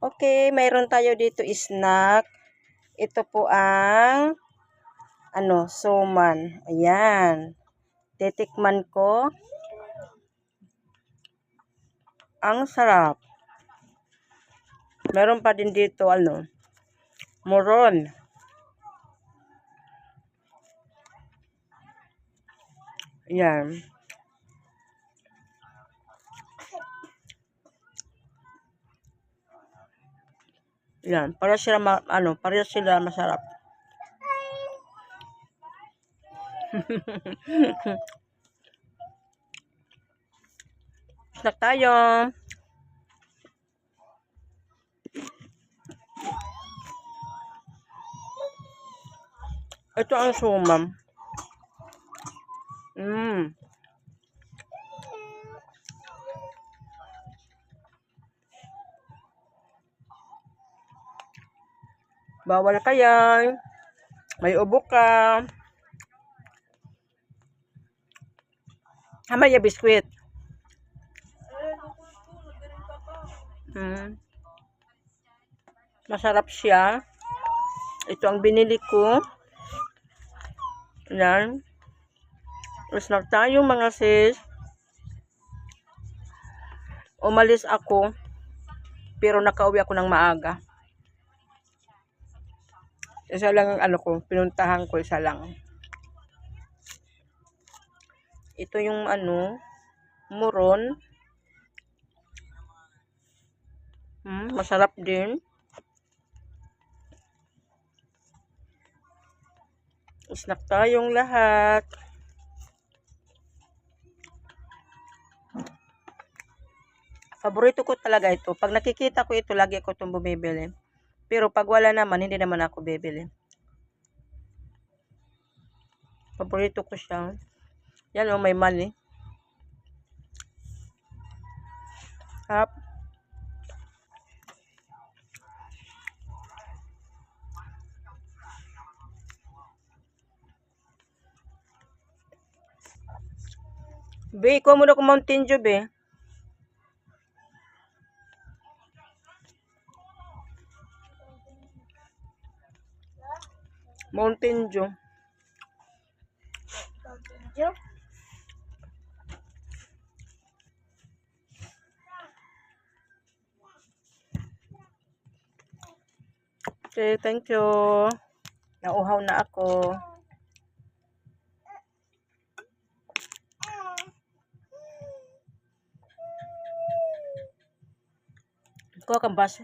Okay, mayroon tayo dito snack. Ito po ang suman. Ayan. Titikman ko. Ang sarap. Meron pa din dito moron. Ayan. Yan, para sila para sila masarap. Snack tayo. Ito ang sumam. Bawal ka yan. May ubo ka. Hamaya biskwit. Masarap siya. Ito ang binili ko. Yan. Snack tayo mga sis. Umalis ako. Pero nakauwi ako ng maaga. Isa lang ang pinuntahan ko, isa lang. Ito yung moron. Masarap din. Snack tayong lahat. Paborito ko talaga ito. Pag nakikita ko ito, lagi ako itong bumibili. Pero pag wala naman, hindi naman ako bibili. Paborito ko siya. Yan may mali. Hap. Be, ikaw muna kung Mountain Dew, be. Mountain Dew. Okay, thank you. Nauhaw na ako. Kuha kang baso.